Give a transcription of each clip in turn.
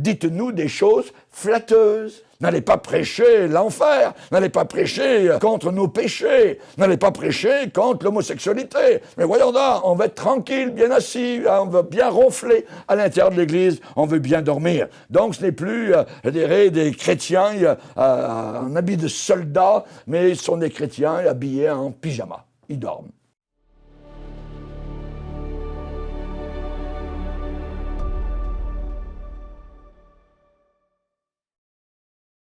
dites-nous des choses flatteuses. N'allez pas prêcher l'enfer, n'allez pas prêcher contre nos péchés, n'allez pas prêcher contre l'homosexualité. Mais voyons là, on va être tranquille, bien assis, on va bien ronfler à l'intérieur de l'église, on veut bien dormir. Donc ce n'est plus, je dirais, des chrétiens en habit de soldats, mais ce sont des chrétiens habillés en pyjama. Ils dorment.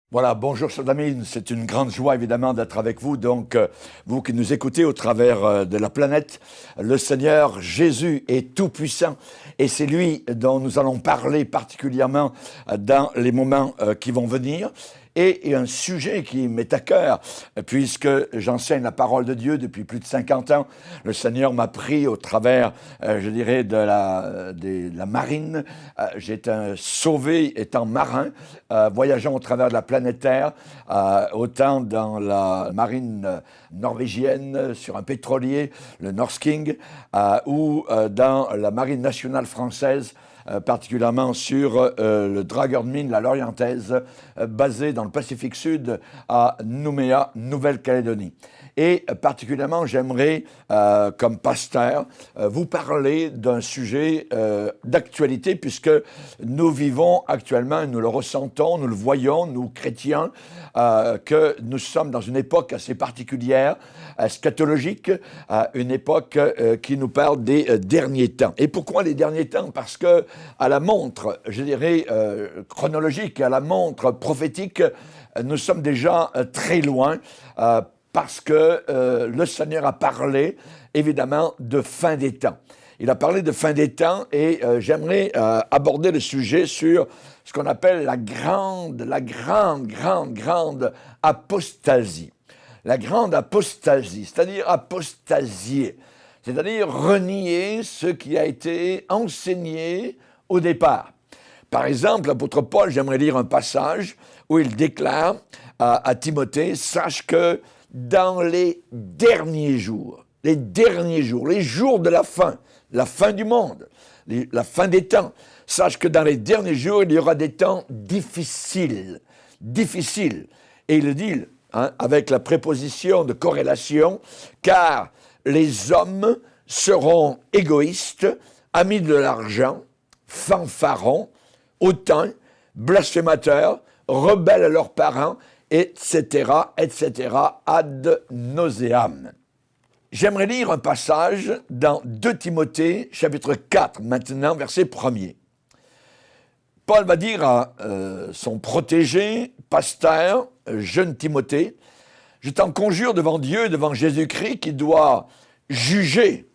Voilà, bonjour chers amis, c'est une grande joie évidemment d'être avec vous, donc vous qui nous écoutez au travers de la planète, le Seigneur Jésus est tout-puissant et c'est lui dont nous allons parler particulièrement dans les moments qui vont venir. Et un sujet qui m'est à cœur, puisque j'enseigne la parole de Dieu depuis plus de 50 ans. Le Seigneur m'a pris au travers, je dirais, de la marine. J'ai été sauvé étant marin, voyageant au travers de la planète Terre, autant dans la marine norvégienne, sur un pétrolier, le North King, ou dans la marine nationale française, particulièrement sur le dragueur de mine, la Lorientaise, basé dans le Pacifique Sud à Nouméa, Nouvelle-Calédonie. Et particulièrement, j'aimerais, comme pasteur, vous parler d'un sujet d'actualité, puisque nous vivons actuellement, nous le ressentons, nous le voyons, nous chrétiens, que nous sommes dans une époque assez particulière, eschatologique, une époque qui nous parle des derniers temps. Et pourquoi les derniers temps? Parce que à la montre, je dirais, chronologique, à la montre prophétique, nous sommes déjà très loin, parce que le Seigneur a parlé, évidemment, de fin des temps. Il a parlé de fin des temps et j'aimerais aborder le sujet sur ce qu'on appelle la grande apostasie. La grande apostasie, c'est-à-dire apostasier, c'est-à-dire renier ce qui a été enseigné au départ. Par exemple, l'apôtre Paul, j'aimerais lire un passage où il déclare à Timothée, sache que dans les derniers jours, les jours de la fin du monde, la fin des temps, sache que dans les derniers jours, il y aura des temps difficiles. Et il le dit avec la préposition de corrélation, car les hommes seront égoïstes, amis de l'argent, fanfarons, hautains, blasphémateurs, rebelles à leurs parents, etc., ad nauseam. J'aimerais lire un passage dans 2 Timothée, chapitre 4, maintenant, verset 1er. Paul va dire à son protégé, pasteur, jeune Timothée, « Je t'en conjure devant Dieu et devant Jésus-Christ qui doit juger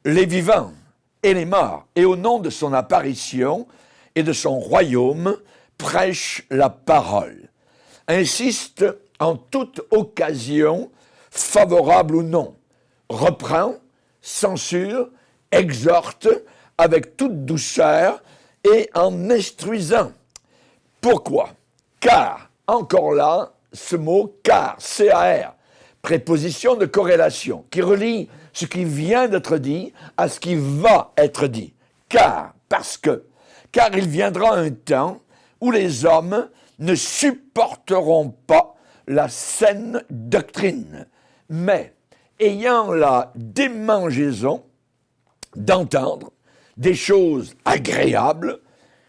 les vivants et les morts, et au nom de son apparition et de son royaume, prêche la parole. Insiste en toute occasion, favorable ou non, reprend, censure, exhorte avec toute douceur et en instruisant. Pourquoi? Car, encore là, ce mot « car », C-A-R, préposition de corrélation, qui relie ce qui vient d'être dit à ce qui va être dit. Car, parce que, car il viendra un temps où les hommes ne supporteront pas la saine doctrine, mais ayant la démangeaison d'entendre des choses agréables,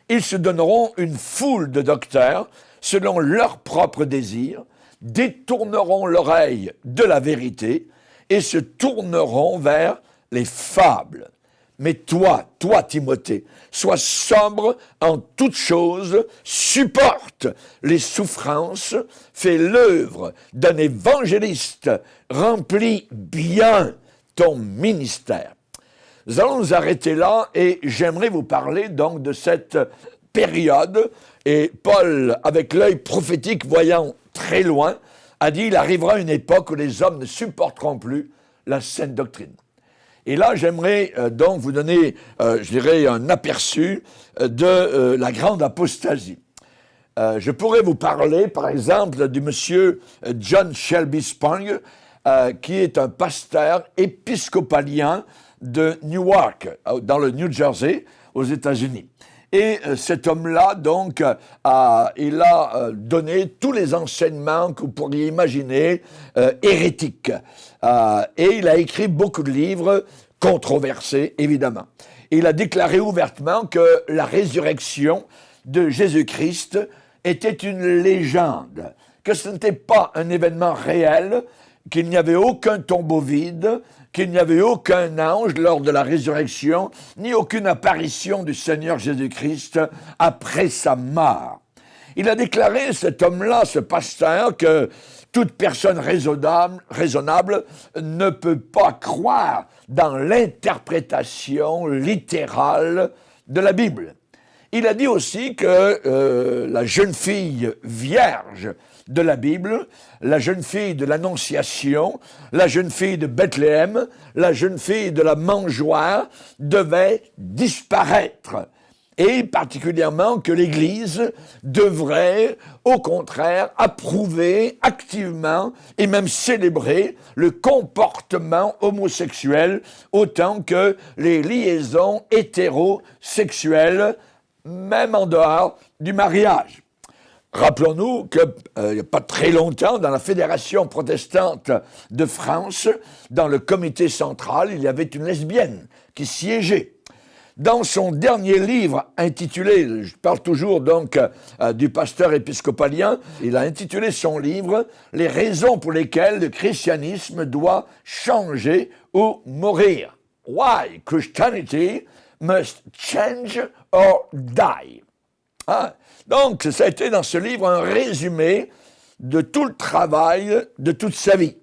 ils se donneront une foule de docteurs selon leurs propres désirs, détourneront l'oreille de la vérité et se tourneront vers les fables. Mais toi, Timothée, sois sobre en toutes choses, supporte les souffrances, fais l'œuvre d'un évangéliste, remplis bien ton ministère. Nous allons nous arrêter là et j'aimerais vous parler donc de cette période. Et Paul, avec l'œil prophétique voyant très loin, a dit « Il arrivera une époque où les hommes ne supporteront plus la saine doctrine ». Et là, j'aimerais donc vous donner, je dirais, un aperçu de la grande apostasie. Je pourrais vous parler, par exemple, du monsieur John Shelby Spong, qui est un pasteur épiscopalien de Newark, dans le New Jersey, aux États-Unis. Et cet homme-là, donc, il a donné tous les enseignements que vous pourriez imaginer hérétiques. Et il a écrit beaucoup de livres controversés, évidemment. Il a déclaré ouvertement que la résurrection de Jésus-Christ était une légende, que ce n'était pas un événement réel, qu'il n'y avait aucun tombeau vide, qu'il n'y avait aucun ange lors de la résurrection, ni aucune apparition du Seigneur Jésus-Christ après sa mort. Il a déclaré, cet homme-là, ce pasteur, que toute personne raisonnable ne peut pas croire dans l'interprétation littérale de la Bible. Il a dit aussi que la jeune fille vierge de la Bible, la jeune fille de l'Annonciation, la jeune fille de Bethléem, la jeune fille de la mangeoire devait disparaître. Et particulièrement que l'Église devrait, au contraire, approuver activement et même célébrer le comportement homosexuel autant que les liaisons hétérosexuelles, même en dehors du mariage. Rappelons-nous qu'il n'y a pas très longtemps, dans la Fédération protestante de France, dans le comité central, il y avait une lesbienne qui siégeait. Dans son dernier livre intitulé, je parle toujours donc du pasteur épiscopalien, il a intitulé son livre « Les raisons pour lesquelles le christianisme doit changer ou mourir ». Why Christianity must change or die. Ah, donc, ça a été dans ce livre un résumé de tout le travail de toute sa vie.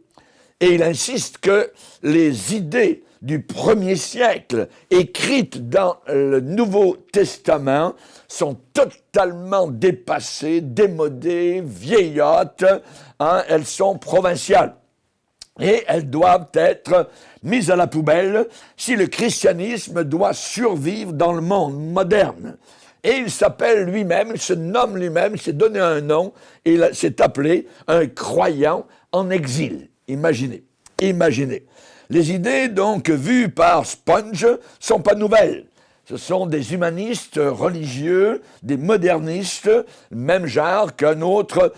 Et il insiste que les idées du premier siècle, écrites dans le Nouveau Testament, sont totalement dépassées, démodées, vieillottes, elles sont provinciales. Et elles doivent être mises à la poubelle si le christianisme doit survivre dans le monde moderne. Et il s'appelle lui-même, il se nomme lui-même, il s'est donné un nom, et il s'est appelé un croyant en exil. Imaginez. Les idées, donc, vues par Sponge, sont pas nouvelles. Ce sont des humanistes religieux, des modernistes, même genre qu'un autre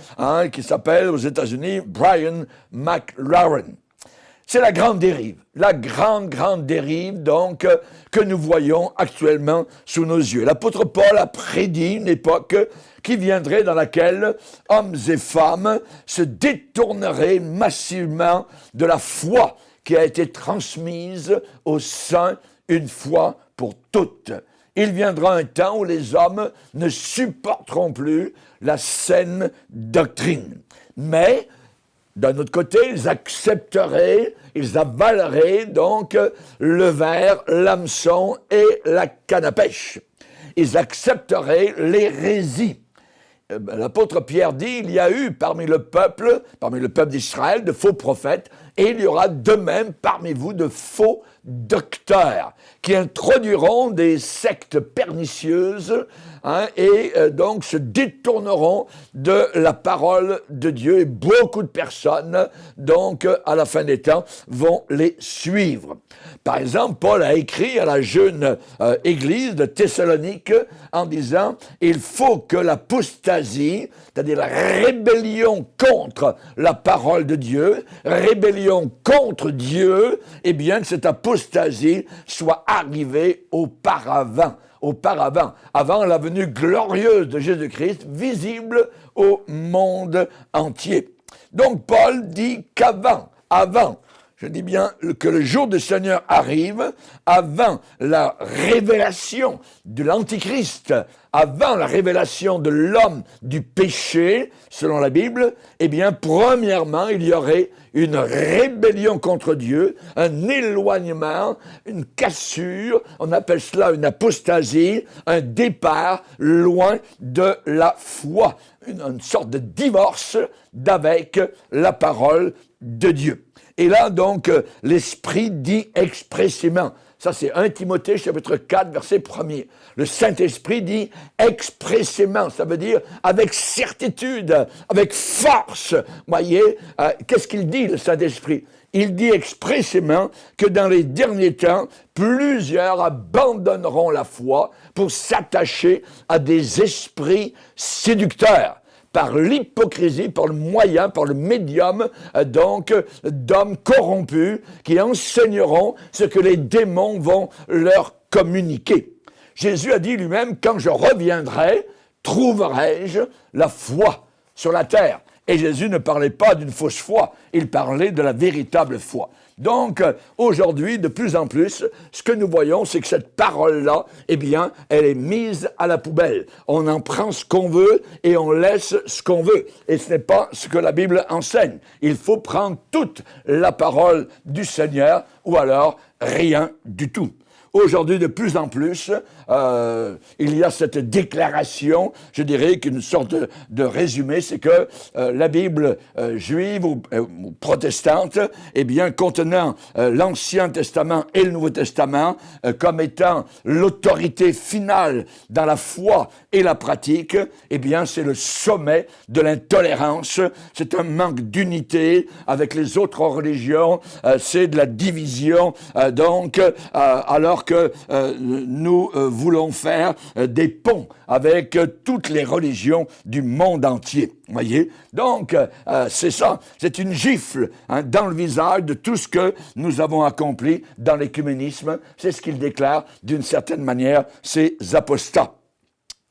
qui s'appelle aux États-Unis Brian McLaren. C'est la grande dérive, grande dérive, donc, que nous voyons actuellement sous nos yeux. L'apôtre Paul a prédit une époque qui viendrait dans laquelle hommes et femmes se détourneraient massivement de la foi qui a été transmise aux saints une fois pour toutes. Il viendra un temps où les hommes ne supporteront plus la saine doctrine. Mais, d'un autre côté, ils accepteraient, ils avaleraient donc le ver, l'hameçon et la canne à pêche. Ils accepteraient l'hérésie. L'apôtre Pierre dit, il y a eu parmi le peuple d'Israël, de faux prophètes, et il y aura de même parmi vous de faux docteurs qui introduiront des sectes pernicieuses et donc se détourneront de la parole de Dieu, et beaucoup de personnes, donc à la fin des temps, vont les suivre. Par exemple, Paul a écrit à la jeune église de Thessalonique en disant « Il faut que l'apostasie, c'est-à-dire la rébellion contre la parole de Dieu, rébellion contre Dieu, eh bien que cette apostasie soit arrivée auparavant, avant la venue glorieuse de Jésus-Christ, visible au monde entier. » Donc Paul dit qu'avant, je dis bien que le jour du Seigneur arrive, avant la révélation de l'Antichrist, avant la révélation de l'homme du péché, selon la Bible, eh bien, premièrement, il y aurait une rébellion contre Dieu, un éloignement, une cassure, on appelle cela une apostasie, un départ loin de la foi, une sorte de divorce d'avec la parole de Dieu. Et là, donc, l'Esprit dit expressément, ça c'est 1 Timothée chapitre 4, verset 1er. Le Saint-Esprit dit expressément, ça veut dire avec certitude, avec force. Voyez, qu'est-ce qu'il dit, le Saint-Esprit? il dit expressément que dans les derniers temps, plusieurs abandonneront la foi pour s'attacher à des esprits séducteurs, par l'hypocrisie, par le moyen, par le médium, donc, d'hommes corrompus qui enseigneront ce que les démons vont leur communiquer. Jésus a dit lui-même, quand je reviendrai, trouverai-je la foi sur la terre? Et Jésus ne parlait pas d'une fausse foi, il parlait de la véritable foi. Donc, aujourd'hui, de plus en plus, ce que nous voyons, c'est que cette parole-là, eh bien, elle est mise à la poubelle. On en prend ce qu'on veut et on laisse ce qu'on veut. Et ce n'est pas ce que la Bible enseigne. Il faut prendre toute la parole du Seigneur ou alors rien du tout. Aujourd'hui, de plus en plus, il y a cette déclaration, je dirais qu'une sorte de résumé, c'est que la Bible juive ou protestante, eh bien, contenant l'Ancien Testament et le Nouveau Testament, comme étant l'autorité finale dans la foi et la pratique, eh bien, c'est le sommet de l'intolérance, c'est un manque d'unité avec les autres religions, c'est de la division, donc, alors que nous voulons faire des ponts avec toutes les religions du monde entier. Voyez? Donc, c'est ça, c'est une gifle dans le visage de tout ce que nous avons accompli dans l'écuménisme. C'est ce qu'ils déclarent d'une certaine manière, ces apostats.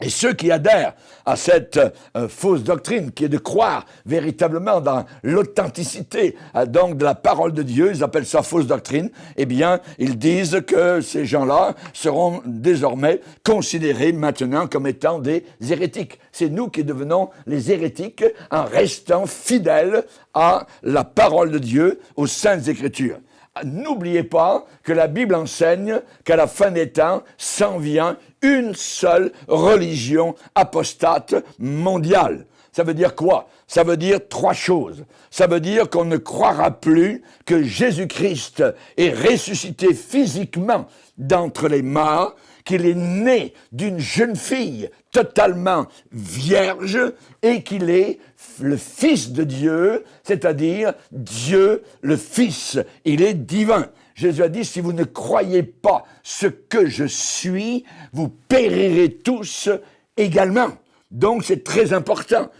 Et ceux qui adhèrent à cette fausse doctrine, qui est de croire véritablement dans l'authenticité donc de la parole de Dieu, ils appellent ça fausse doctrine, eh bien, ils disent que ces gens-là seront désormais considérés maintenant comme étant des hérétiques. C'est nous qui devenons les hérétiques en restant fidèles à la parole de Dieu, aux Saintes Écritures. N'oubliez pas que la Bible enseigne qu'à la fin des temps s'en vient une seule religion apostate mondiale. Ça veut dire quoi? Ça veut dire trois choses. Ça veut dire qu'on ne croira plus que Jésus-Christ est ressuscité physiquement d'entre les morts, qu'il est né d'une jeune fille totalement vierge et qu'il est le Fils de Dieu, c'est-à-dire Dieu le Fils. Il est divin. Jésus a dit, si vous ne croyez pas ce que je suis, vous périrez tous également. Donc c'est très important.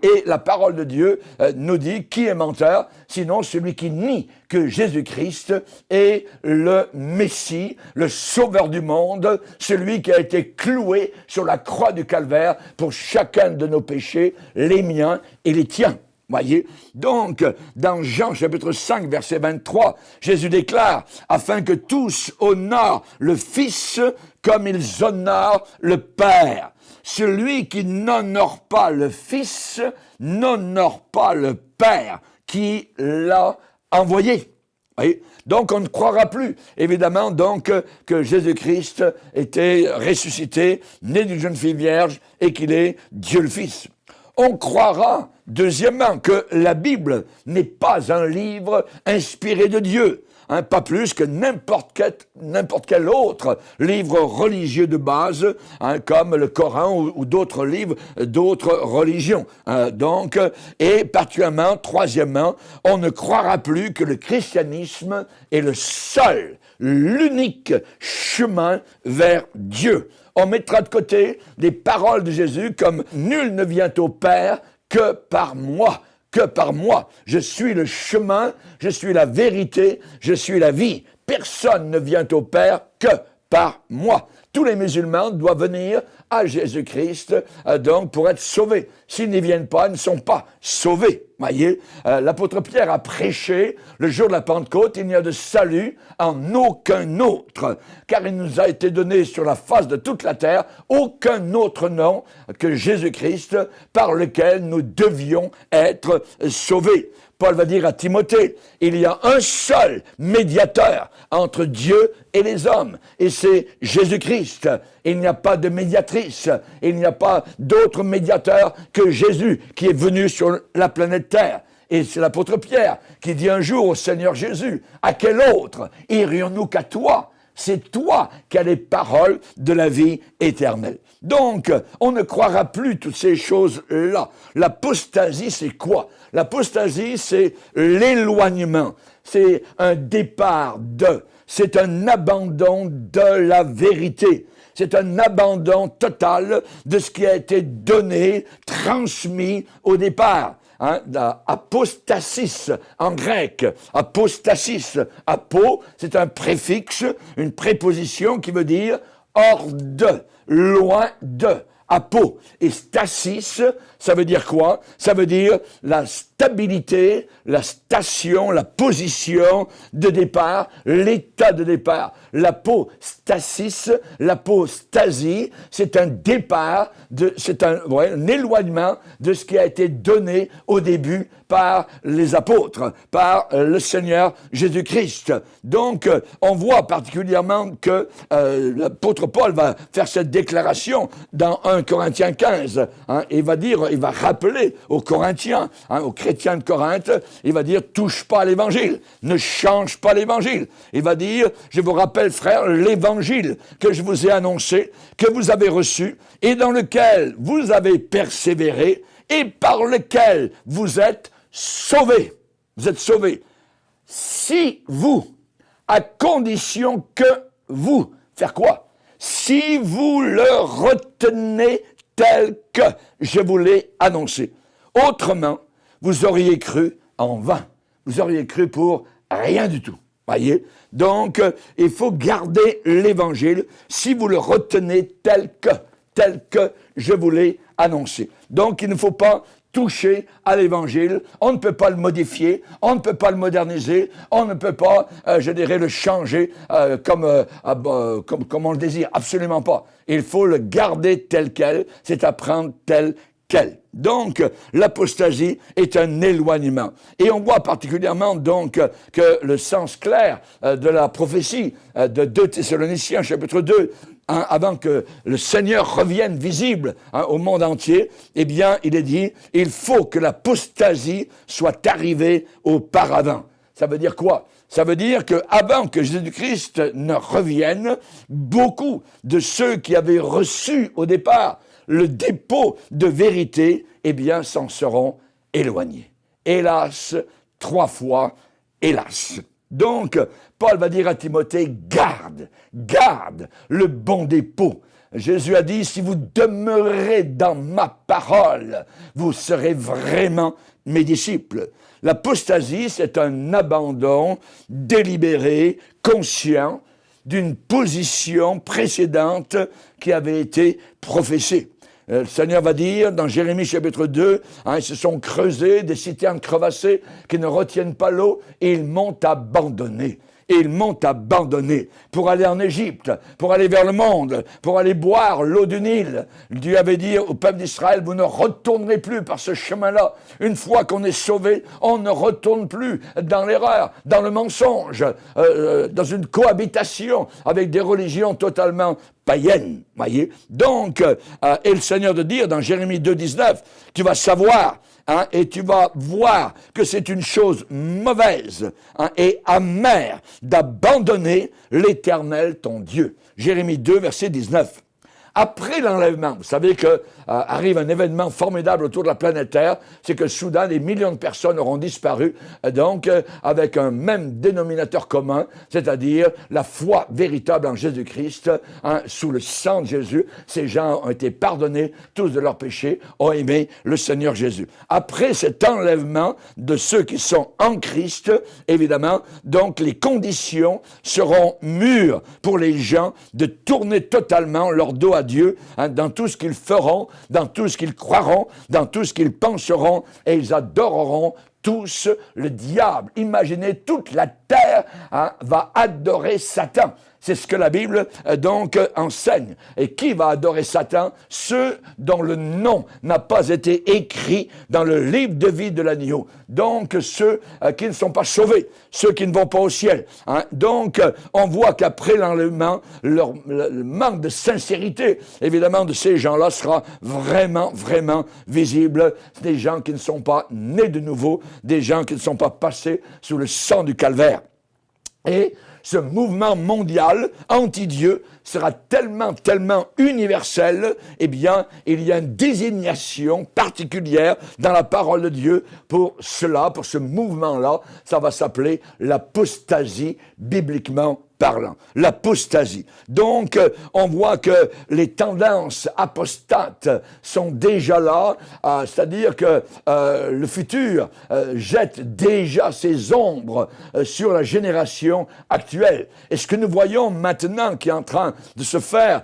Et la parole de Dieu nous dit qui est menteur, sinon celui qui nie que Jésus-Christ est le Messie, le Sauveur du monde, celui qui a été cloué sur la croix du Calvaire pour chacun de nos péchés, les miens et les tiens. Voyez, donc, dans Jean chapitre 5, verset 23, Jésus déclare, afin que tous honorent le Fils comme ils honorent le Père. Celui qui n'honore pas le Fils n'honore pas le Père qui l'a envoyé. Voyez? Donc, on ne croira plus, évidemment, donc, que Jésus-Christ était ressuscité, né d'une jeune fille vierge, et qu'il est Dieu le Fils. On croira, deuxièmement, que la Bible n'est pas un livre inspiré de Dieu, pas plus que n'importe quel autre livre religieux de base, comme le Coran ou d'autres livres d'autres religions. Donc, et particulièrement, troisièmement, on ne croira plus que le christianisme est le seul, l'unique chemin vers Dieu. On mettra de côté les paroles de Jésus comme « Nul ne vient au Père que par moi ». Que par moi. Je suis le chemin, je suis la vérité, je suis la vie. Personne ne vient au Père que par moi. Tous les musulmans doivent venir à Jésus-Christ donc pour être sauvés. S'ils n'y viennent pas, ils ne sont pas sauvés. Voyez, l'apôtre Pierre a prêché le jour de la Pentecôte, il n'y a de salut en aucun autre, car il nous a été donné sur la face de toute la terre aucun autre nom que Jésus-Christ par lequel nous devions être sauvés. Paul va dire à Timothée, il y a un seul médiateur entre Dieu et les hommes, et c'est Jésus-Christ. Il n'y a pas de médiatrice, il n'y a pas d'autre médiateur que Jésus qui est venu sur la planète Terre. Et c'est l'apôtre Pierre qui dit un jour au Seigneur Jésus, à quel autre irions-nous qu'à toi? c'est toi qui as les paroles de la vie éternelle. Donc, on ne croira plus toutes ces choses-là. L'apostasie, c'est quoi? L'apostasie, c'est l'éloignement. C'est un départ de, c'est un abandon de la vérité. C'est un abandon total de ce qui a été donné, transmis au départ. Apostasis en grec. Apostasis. Apo, c'est un préfixe, une préposition qui veut dire hors de, loin de. Apo. Et stasis, ça veut dire quoi? Ça veut dire la stabilité, la station, la position de départ, l'état de départ. L'apostasis, l'apostasie, c'est un départ, c'est un éloignement de ce qui a été donné au début par les apôtres, par le Seigneur Jésus-Christ. Donc, on voit particulièrement que l'apôtre Paul va faire cette déclaration dans 1 Corinthiens 15. Il va rappeler aux Corinthiens, aux chrétiens de Corinthe, il va dire, touche pas à l'évangile, ne change pas l'évangile. Il va dire, je vous rappelle, frères, l'évangile que je vous ai annoncé, que vous avez reçu, et dans lequel vous avez persévéré, et par lequel vous êtes sauvés. Vous êtes sauvés. Si vous, à condition que vous, faire quoi? Si vous le retenez tel que je vous l'ai annoncé. Autrement, vous auriez cru en vain. Vous auriez cru pour rien du tout. Voyez? Donc, il faut garder l'évangile si vous le retenez tel que je vous l'ai annoncé. Donc, il ne faut pas toucher à l'évangile, on ne peut pas le modifier, on ne peut pas le moderniser, on ne peut pas, le changer comme on le désire, absolument pas. Il faut le garder tel quel, c'est apprendre tel quel. Donc, l'apostasie est un éloignement. Et on voit particulièrement donc que le sens clair de la prophétie de 2 Thessaloniciens, chapitre 2, avant que le Seigneur revienne visible au monde entier, eh bien, il est dit, il faut que l'apostasie soit arrivée auparavant. Ça veut dire quoi? Ça veut dire qu'avant que Jésus-Christ ne revienne, beaucoup de ceux qui avaient reçu au départ le dépôt de vérité, eh bien, s'en seront éloignés. Hélas, 3 fois, hélas. Donc, Paul va dire à Timothée, garde le bon dépôt. Jésus a dit, si vous demeurez dans ma parole, vous serez vraiment mes disciples. L'apostasie, c'est un abandon délibéré, conscient, d'une position précédente qui avait été professée. Le Seigneur va dire dans Jérémie chapitre 2, ils se sont creusés des citernes crevassées qui ne retiennent pas l'eau et ils m'ont abandonné. Et ils m'ont abandonné pour aller en Égypte, pour aller vers le monde, pour aller boire l'eau du Nil. Dieu avait dit au peuple d'Israël, vous ne retournerez plus par ce chemin-là. Une fois qu'on est sauvé, on ne retourne plus dans l'erreur, dans le mensonge, dans une cohabitation avec des religions totalement païennes. Voyez. Donc, et le Seigneur de dire dans Jérémie 2, 19, tu vas savoir, et tu vas voir que c'est une chose mauvaise et amère d'abandonner l'Éternel, ton Dieu. Jérémie 2, verset 19. Après l'enlèvement, vous savez que arrive un événement formidable autour de la planète Terre, c'est que soudain, des millions de personnes auront disparu, donc avec un même dénominateur commun, c'est-à-dire la foi véritable en Jésus-Christ, sous le sang de Jésus. Ces gens ont été pardonnés, tous de leurs péchés, ont aimé le Seigneur Jésus. Après cet enlèvement de ceux qui sont en Christ, évidemment, donc les conditions seront mûres pour les gens de tourner totalement leur dos à Dieu, dans tout ce qu'ils feront, dans tout ce qu'ils croiront, dans tout ce qu'ils penseront, et ils adoreront tous le diable. Imaginez, toute la terre va adorer Satan. C'est ce que la Bible donc enseigne. Et qui va adorer Satan? Ceux dont le nom n'a pas été écrit dans le livre de vie de l'agneau. Donc ceux qui ne sont pas sauvés, ceux qui ne vont pas au ciel. Donc on voit qu'après l'enlèvement, le manque de sincérité, évidemment, de ces gens-là sera vraiment, vraiment visible. C'est des gens qui ne sont pas nés de nouveau, des gens qui ne sont pas passés sous le sang du calvaire. Et ce mouvement mondial anti-Dieu sera tellement universel, eh bien, il y a une désignation particulière dans la parole de Dieu pour cela, pour ce mouvement-là. Ça va s'appeler l'apostasie bibliquement parlant, l'apostasie. Donc, on voit que les tendances apostates sont déjà là, c'est-à-dire que le futur jette déjà ses ombres sur la génération actuelle. Et ce que nous voyons maintenant qui est en train de se faire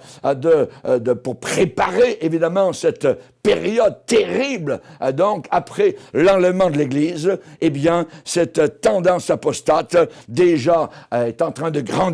pour préparer évidemment cette période terrible, donc après l'enlèvement de l'Église, eh bien, cette tendance apostate déjà est en train de grandir,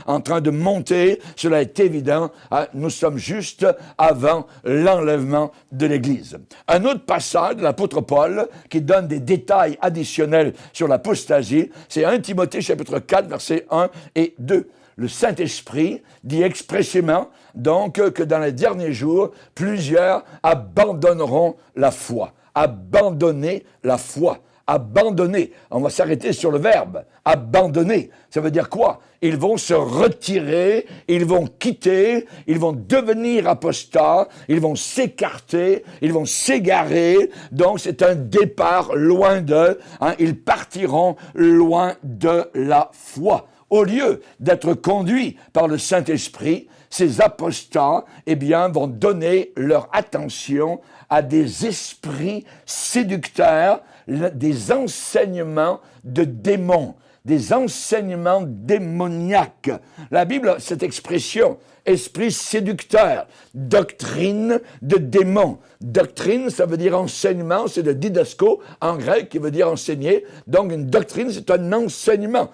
en train de monter, cela est évident, nous sommes juste avant l'enlèvement de l'Église. Un autre passage de l'apôtre Paul qui donne des détails additionnels sur l'apostasie, c'est 1 Timothée chapitre 4, versets 1 et 2. Le Saint-Esprit dit expressément donc que dans les derniers jours, plusieurs abandonneront la foi. Abandonner la foi. Abandonner. On va s'arrêter sur le verbe. Abandonner. Ça veut dire quoi? Ils vont se retirer, ils vont quitter, ils vont devenir apostats, ils vont s'écarter, ils vont s'égarer. Donc c'est un départ loin d'eux. Ils partiront loin de la foi. Au lieu d'être conduits par le Saint-Esprit, ces apostats, eh bien, vont donner leur attention à des esprits séducteurs, des enseignements de démons, des enseignements démoniaques. La Bible, cette expression, esprit séducteur, doctrine de démons. Doctrine, ça veut dire enseignement, c'est le didasko en grec qui veut dire enseigner. Donc une doctrine, c'est un enseignement.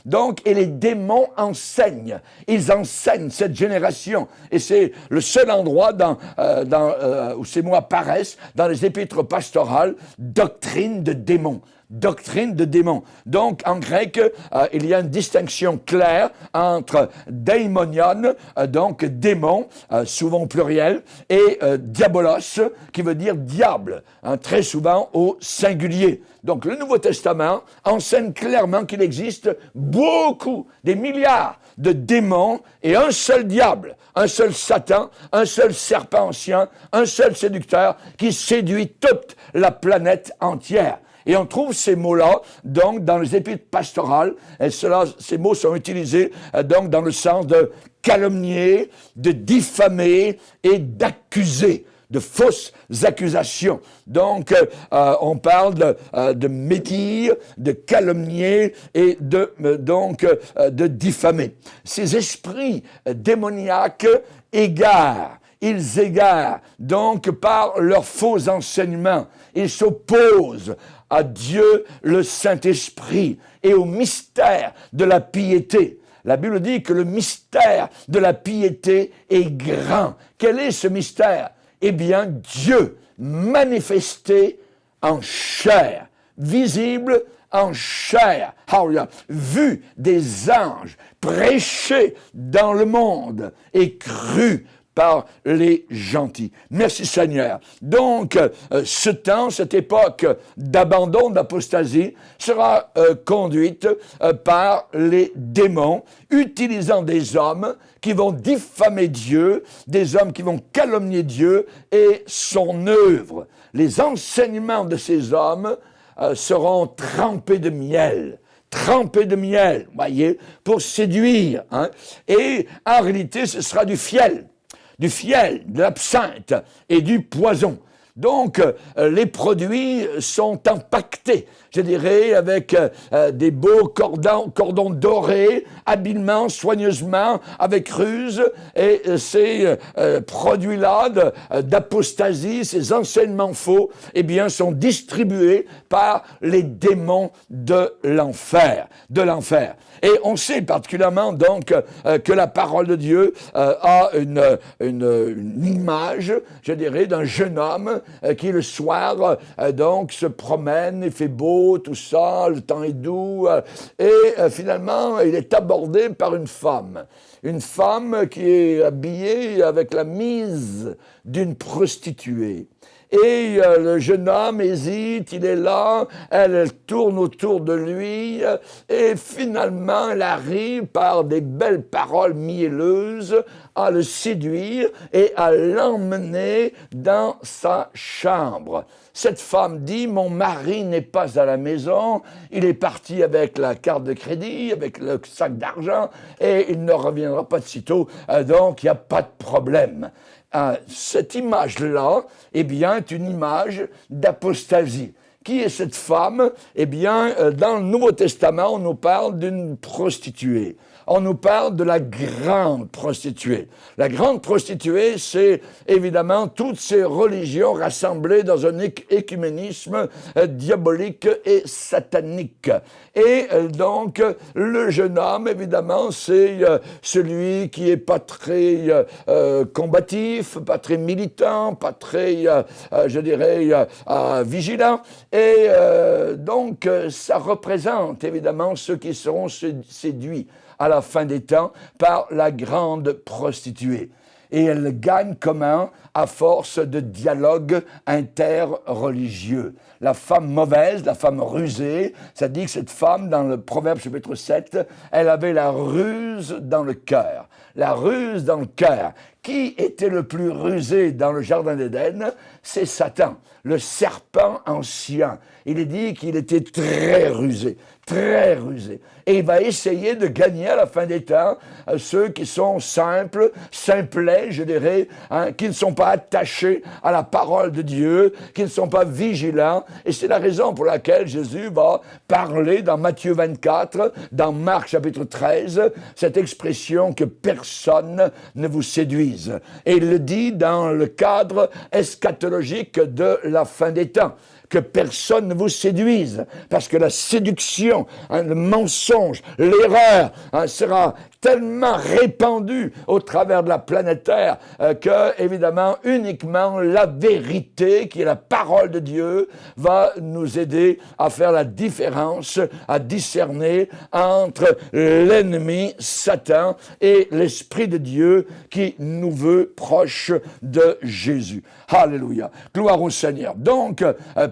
Donc, et les démons enseignent. Ils enseignent cette génération. Et c'est le seul endroit où ces mots apparaissent dans les épîtres pastorales, doctrine de démons. Doctrine de démons. Donc, en grec, il y a une distinction claire entre daimonion, donc démon, souvent au pluriel, et diabolos, qui veut dire diable, très souvent au singulier. Donc, le Nouveau Testament enseigne clairement qu'il existe beaucoup, des milliards de démons et un seul diable, un seul Satan, un seul serpent ancien, un seul séducteur qui séduit toute la planète entière. Et on trouve ces mots-là, donc, dans les épîtres pastorales. Et ces mots sont utilisés, donc, dans le sens de calomnier, de diffamer et d'accuser, de fausses accusations. Donc, on parle de médire, de calomnier et de diffamer. Ces esprits démoniaques égarent. Ils égarent, donc, par leurs faux enseignements. Ils s'opposent à Dieu le Saint-Esprit et au mystère de la piété. La Bible dit que le mystère de la piété est grand. Quel est ce mystère? Eh bien, Dieu manifesté en chair, visible en chair, vu des anges, prêché dans le monde et cru par les gentils. Merci Seigneur. Donc, ce temps, cette époque d'abandon, d'apostasie, sera conduite par les démons, utilisant des hommes qui vont diffamer Dieu, des hommes qui vont calomnier Dieu et son œuvre. Les enseignements de ces hommes seront trempés de miel. Trempés de miel, voyez, pour séduire. Et en réalité, ce sera du fiel, de l'absinthe et du poison. Donc, les produits sont empaquetés, je dirais, avec des beaux cordons dorés, habilement, soigneusement, avec ruse. Et ces produits-là d'apostasie, ces enseignements faux, eh bien, sont distribués par les démons de l'enfer. Et on sait particulièrement donc que la parole de Dieu a une image, je dirais, d'un jeune homme qui le soir donc se promène, il fait beau, tout ça, le temps est doux, et finalement il est abordé par une femme qui est habillée avec la mise d'une prostituée. et le jeune homme hésite, il est là, elle tourne autour de lui, et finalement elle arrive par des belles paroles mielleuses à le séduire et à l'emmener dans sa chambre. Cette femme dit, mon mari n'est pas à la maison, il est parti avec la carte de crédit, avec le sac d'argent, et il ne reviendra pas de sitôt, donc il n'y a pas de problème. Cette image-là, eh bien, est une image d'apostasie. Qui est cette femme? Eh bien, dans le Nouveau Testament, on nous parle d'une prostituée. On nous parle de la grande prostituée. La grande prostituée, c'est évidemment toutes ces religions rassemblées dans un écuménisme diabolique et satanique. Et donc, le jeune homme, évidemment, c'est celui qui est pas très combatif, pas très militant, pas très, je dirais, vigilant. Et donc, ça représente évidemment ceux qui seront séduits à la fin des temps par la grande prostituée. Et elle gagne comment? À force de dialogue interreligieux. La femme mauvaise, la femme rusée, ça dit que cette femme, dans le Proverbe chapitre 7, elle avait la ruse dans le cœur. La ruse dans le cœur. Qui était le plus rusé dans le jardin d'Éden? C'est Satan, le serpent ancien. Il est dit qu'il était très rusé, très rusé. Et il va essayer de gagner à la fin des temps ceux qui sont simples, simplets, je dirais, hein, qui ne sont pas attachés à la parole de Dieu, qui ne sont pas vigilants. Et c'est la raison pour laquelle Jésus va parler dans Matthieu 24, dans Marc chapitre 13, cette expression que personne ne vous séduise. Et il le dit dans le cadre eschatologique de la fin des temps. Que personne ne vous séduise, parce que la séduction, hein, le mensonge, l'erreur sera tellement répandue au travers de la planète Terre que, évidemment, uniquement la vérité, qui est la parole de Dieu, va nous aider à faire la différence, à discerner entre l'ennemi, Satan, et l'Esprit de Dieu qui nous veut proche de Jésus. Alléluia. Gloire au Seigneur. Donc,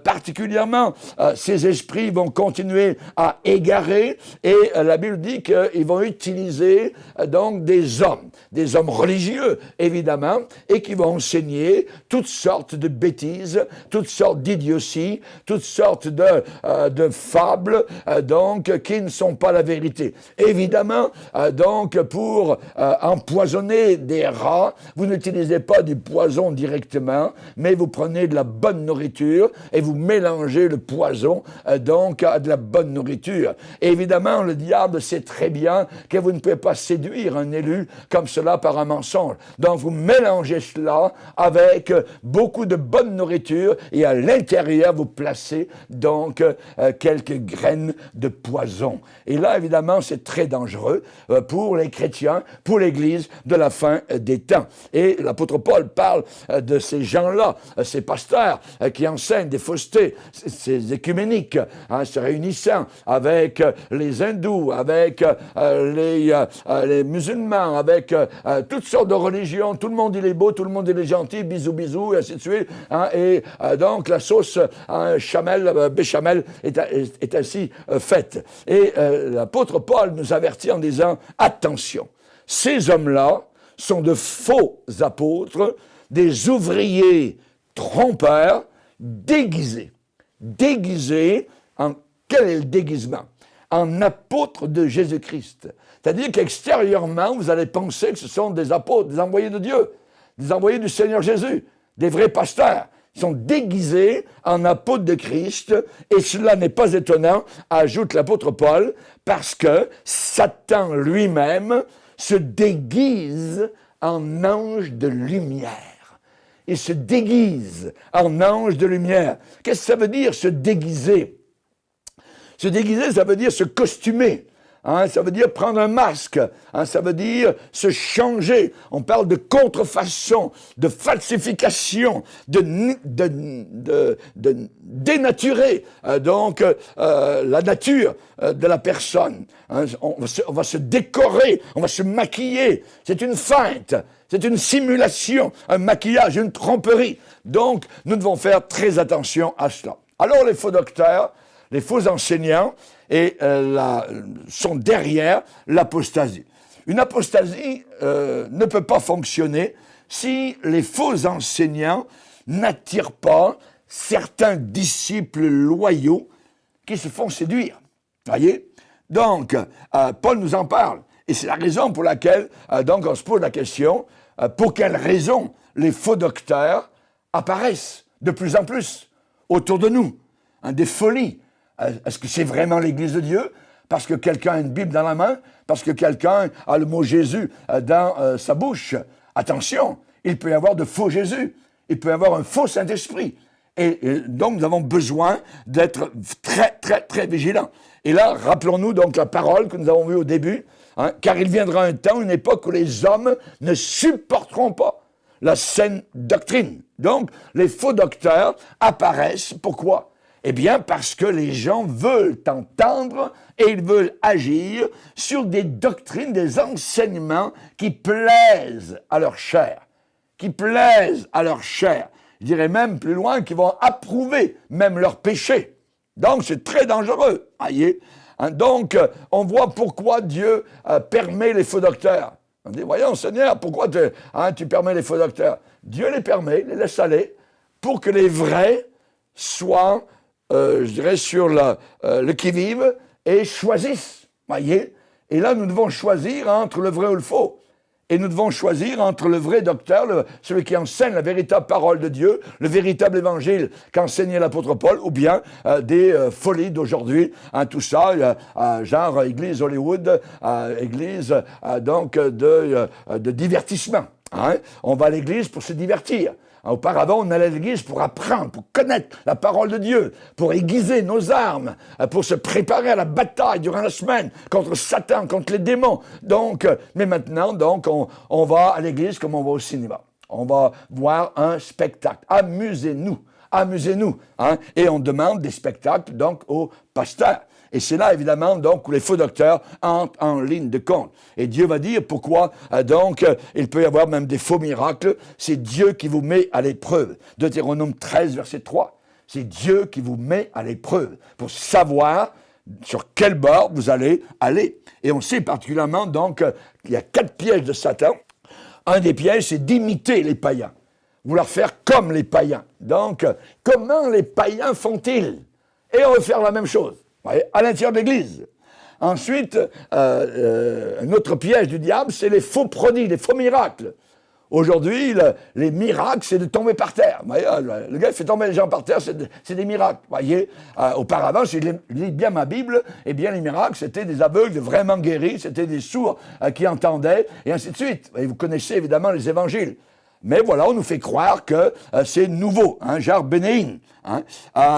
particulièrement, ces esprits vont continuer à égarer et la Bible dit qu'ils vont utiliser donc des hommes religieux, évidemment, et qui vont enseigner toutes sortes de bêtises, toutes sortes d'idioties, toutes sortes de fables, donc, qui ne sont pas la vérité. Évidemment, donc, pour empoisonner des rats, vous n'utilisez pas du poison directement, mais vous prenez de la bonne nourriture et vous mélangez le poison donc à de la bonne nourriture. Et évidemment, le diable sait très bien que vous ne pouvez pas séduire un élu comme cela par un mensonge. Donc vous mélangez cela avec beaucoup de bonne nourriture et à l'intérieur vous placez donc quelques graines de poison. Et là, évidemment, c'est très dangereux pour les chrétiens, pour l'Église de la fin des temps. Et l'apôtre Paul parle de ces gens-là, ces pasteurs qui enseignent des faussetés, ces écuméniques, se réunissant avec les hindous, avec les musulmans, avec toutes sortes de religions. Tout le monde il est beau, tout le monde il est gentil, bisous, bisous, et ainsi de suite. Et donc la sauce béchamel est ainsi faite. Et l'apôtre Paul nous avertit en disant, attention, ces hommes-là sont de faux apôtres, des ouvriers trompeurs, déguisés en quel est le déguisement? En apôtres de Jésus-Christ. C'est-à-dire qu'extérieurement, vous allez penser que ce sont des apôtres, des envoyés de Dieu, des envoyés du Seigneur Jésus, des vrais pasteurs. Ils sont déguisés en apôtres de Christ, et cela n'est pas étonnant, ajoute l'apôtre Paul, parce que Satan lui-même se déguise en ange de lumière. Il se déguise en ange de lumière. Qu'est-ce que ça veut dire, se déguiser? Se déguiser, ça veut dire se costumer. Ça veut dire prendre un masque. Ça veut dire se changer. On parle de contrefaçon, de falsification, de dénaturer la nature de la personne. On va se décorer, on va se maquiller. C'est une feinte, c'est une simulation, un maquillage, une tromperie. Donc, nous devons faire très attention à cela. Alors, les faux docteurs, les faux enseignants, sont derrière l'apostasie. Une apostasie ne peut pas fonctionner si les faux enseignants n'attirent pas certains disciples loyaux qui se font séduire. Voyez? Donc, Paul nous en parle. Et c'est la raison pour laquelle, on se pose la question, pour quelle raison les faux docteurs apparaissent de plus en plus autour de nous? Des folies. Est-ce que c'est vraiment l'Église de Dieu? Parce que quelqu'un a une Bible dans la main? Parce que quelqu'un a le mot Jésus dans sa bouche? Attention, il peut y avoir de faux Jésus. Il peut y avoir un faux Saint-Esprit. Et donc, nous avons besoin d'être très, très, très vigilants. Et là, rappelons-nous donc la parole que nous avons vue au début, car il viendra un temps, une époque où les hommes ne supporteront pas la saine doctrine. Donc, les faux docteurs apparaissent. Pourquoi? Eh bien, parce que les gens veulent entendre et ils veulent agir sur des doctrines, des enseignements qui plaisent à leur chair. Qui plaisent à leur chair. Je dirais même plus loin, qui vont approuver même leurs péchés. Donc, c'est très dangereux. Voyez? Donc, on voit pourquoi Dieu permet les faux docteurs. On dit, voyons, Seigneur, pourquoi tu permets les faux docteurs? Dieu les permet, les laisse aller, pour que les vrais soient je dirais, sur le qui-vive et choisissent. Voyez? Et là, nous devons choisir entre le vrai ou le faux. Et nous devons choisir entre le vrai docteur, celui qui enseigne la véritable parole de Dieu, le véritable évangile qu'enseignait l'apôtre Paul, ou bien des folies d'aujourd'hui, tout ça, genre église Hollywood, église de divertissement. On va à l'église pour se divertir. Auparavant, on allait à l'église pour apprendre, pour connaître la parole de Dieu, pour aiguiser nos armes, pour se préparer à la bataille durant la semaine contre Satan, contre les démons. Donc, mais maintenant, donc, on va à l'église comme on va au cinéma. On va voir un spectacle. Amusez-nous, amusez-nous. Et on demande des spectacles, donc, aux pasteurs. Et c'est là, évidemment, donc, où les faux docteurs entrent en ligne de compte. Et Dieu va dire pourquoi, il peut y avoir même des faux miracles. C'est Dieu qui vous met à l'épreuve. Deutéronome 13, verset 3. C'est Dieu qui vous met à l'épreuve pour savoir sur quel bord vous allez aller. Et on sait particulièrement, donc, qu'il y a 4 pièges de Satan. Un des pièges, c'est d'imiter les païens. Vouloir faire comme les païens. Donc, comment les païens font-ils? Et on va faire la même chose. À l'intérieur de l'Église. Ensuite, un autre piège du diable, c'est les faux prodiges, les faux miracles. Aujourd'hui, les miracles, c'est de tomber par terre. Le gars fait tomber les gens par terre, c'est des miracles. Voyez, auparavant, si je lis bien ma Bible, eh bien, les miracles, c'était des aveugles vraiment guéris, c'était des sourds qui entendaient, et ainsi de suite. Et vous connaissez évidemment les évangiles. Mais voilà, on nous fait croire que c'est nouveau, genre Bénéine.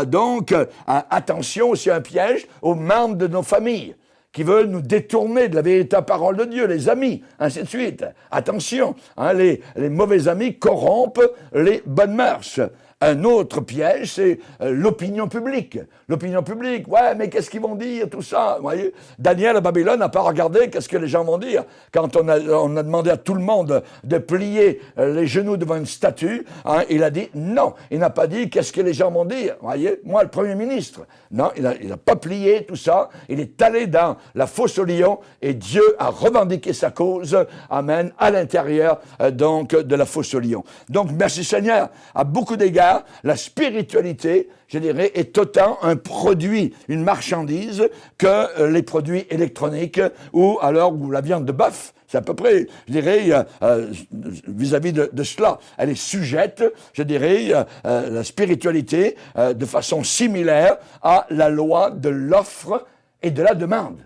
Donc, attention aussi à un piège aux membres de nos familles qui veulent nous détourner de la véritable parole de Dieu, les amis, ainsi de suite. Attention, les mauvais amis corrompent les bonnes mœurs. Un autre piège, c'est l'opinion publique. L'opinion publique, ouais, mais qu'est-ce qu'ils vont dire, tout ça, vous voyez? Daniel à Babylone n'a pas regardé qu'est-ce que les gens vont dire. Quand on a demandé à tout le monde de plier les genoux devant une statue, il a dit non. Il n'a pas dit qu'est-ce que les gens vont dire, vous voyez? Moi, le Premier ministre, non, il n'a pas plié tout ça. Il est allé dans la fosse au lion et Dieu a revendiqué sa cause, amen, à l'intérieur donc de la fosse au lion. Donc, merci Seigneur, à beaucoup d'égards, la spiritualité, je dirais, est autant un produit, une marchandise, que les produits électroniques ou la viande de bœuf. C'est à peu près, je dirais, vis-à-vis de cela. Elle est sujette, je dirais, la spiritualité, de façon similaire à la loi de l'offre et de la demande.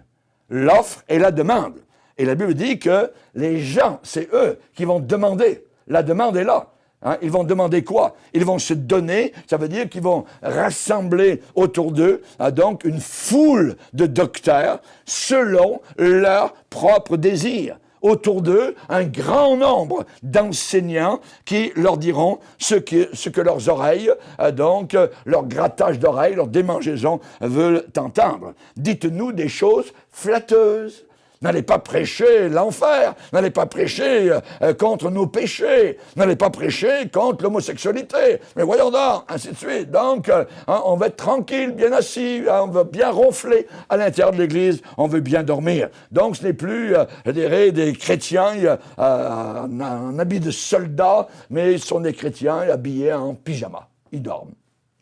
L'offre et la demande. Et la Bible dit que les gens, c'est eux qui vont demander. La demande est là. Hein, ils vont demander quoi? Ils vont se donner, ça veut dire qu'ils vont rassembler autour d'eux donc une foule de docteurs selon leurs propres désirs. Autour d'eux, un grand nombre d'enseignants qui leur diront ce que leurs oreilles, leur grattage d'oreilles, leur démangeaison veulent entendre. Dites-nous des choses flatteuses. N'allez pas prêcher l'enfer, n'allez pas prêcher contre nos péchés, n'allez pas prêcher contre l'homosexualité. Mais voyons donc, ainsi de suite. Donc, on va être tranquille, bien assis, on va bien ronfler à l'intérieur de l'Église, on veut bien dormir. Donc, ce n'est plus, je dirais, des chrétiens en habit de soldats, mais ce sont des chrétiens habillés en pyjama. Ils dorment.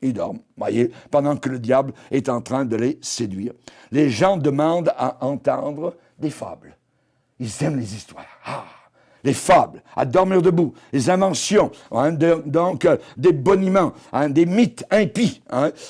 Ils dorment, voyez, pendant que le diable est en train de les séduire. Les gens demandent à entendre des fables. Ils aiment les histoires. Les fables, à dormir debout, les inventions, des boniments, des mythes impies.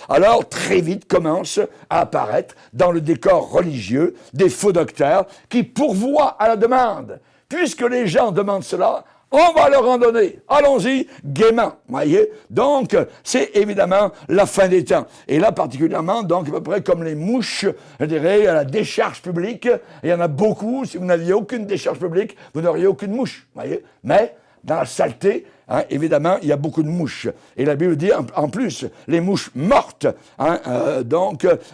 Alors, très vite commencent à apparaître dans le décor religieux des faux docteurs qui pourvoient à la demande. Puisque les gens demandent cela, on va leur en donner. Allons-y, gaiement. Voyez? Donc, c'est évidemment la fin des temps. Et là, particulièrement, donc, à peu près comme les mouches, je dirais, à la décharge publique. Il y en a beaucoup. Si vous n'aviez aucune décharge publique, vous n'auriez aucune mouche. Voyez? Mais, dans la saleté, évidemment, il y a beaucoup de mouches. Et la Bible dit, en plus, les mouches mortes,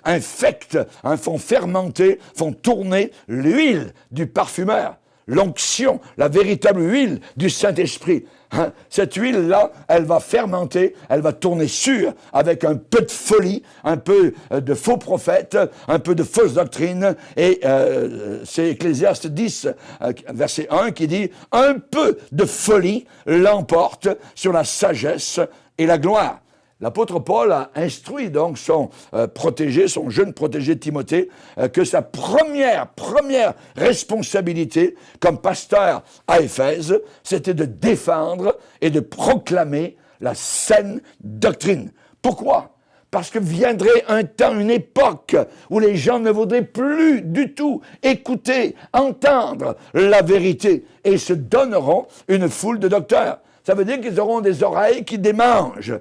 infectent, font fermenter, font tourner l'huile du parfumeur. L'onction, la véritable huile du Saint-Esprit. Cette huile-là, elle va fermenter, elle va tourner sûre, avec un peu de folie, un peu de faux prophètes, un peu de fausses doctrines. Et c'est Ecclésiaste 10, verset 1, qui dit « Un peu de folie l'emporte sur la sagesse et la gloire ». L'apôtre Paul a instruit donc son jeune protégé Timothée, que sa première responsabilité comme pasteur à Éphèse, c'était de défendre et de proclamer la saine doctrine. Pourquoi? Parce que viendrait un temps, une époque où les gens ne voudraient plus du tout écouter, entendre la vérité et se donneront une foule de docteurs. Ça veut dire qu'ils auront des oreilles qui démangent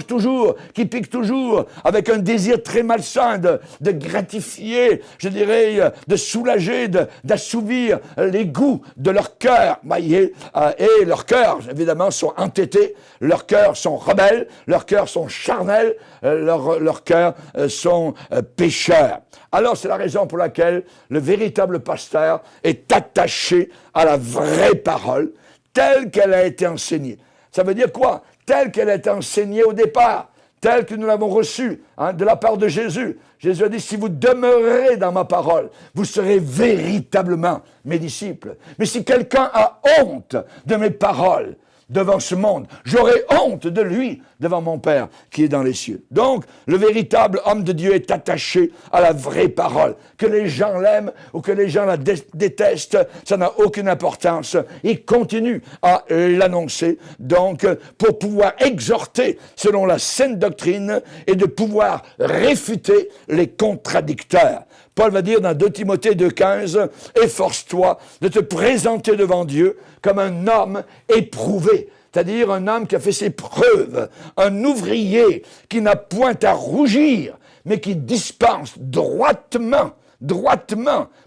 toujours, qui piquent toujours, avec un désir très malsain de gratifier, je dirais, de soulager, d'assouvir les goûts de leur cœur. Voyez, et leurs cœurs, évidemment, sont entêtés, leurs cœurs sont rebelles, leurs cœurs sont charnels, leurs cœurs sont pécheurs. Alors, c'est la raison pour laquelle le véritable pasteur est attaché à la vraie parole, telle qu'elle a été enseignée. Ça veut dire quoi? Telle qu'elle a été enseignée au départ, telle que nous l'avons reçue de la part de Jésus. Jésus a dit, si vous demeurez dans ma parole, vous serez véritablement mes disciples. Mais si quelqu'un a honte de mes paroles devant ce monde, j'aurai honte de lui devant mon Père qui est dans les cieux. Donc, le véritable homme de Dieu est attaché à la vraie parole. Que les gens l'aiment ou que les gens la détestent, ça n'a aucune importance. Il continue à l'annoncer, donc, pour pouvoir exhorter selon la saine doctrine et de pouvoir réfuter les contradicteurs. Paul va dire dans 2 Timothée 2,15, « Efforce-toi de te présenter devant Dieu comme un homme éprouvé. » C'est-à-dire un homme qui a fait ses preuves, un ouvrier qui n'a point à rougir, mais qui dispense droitement,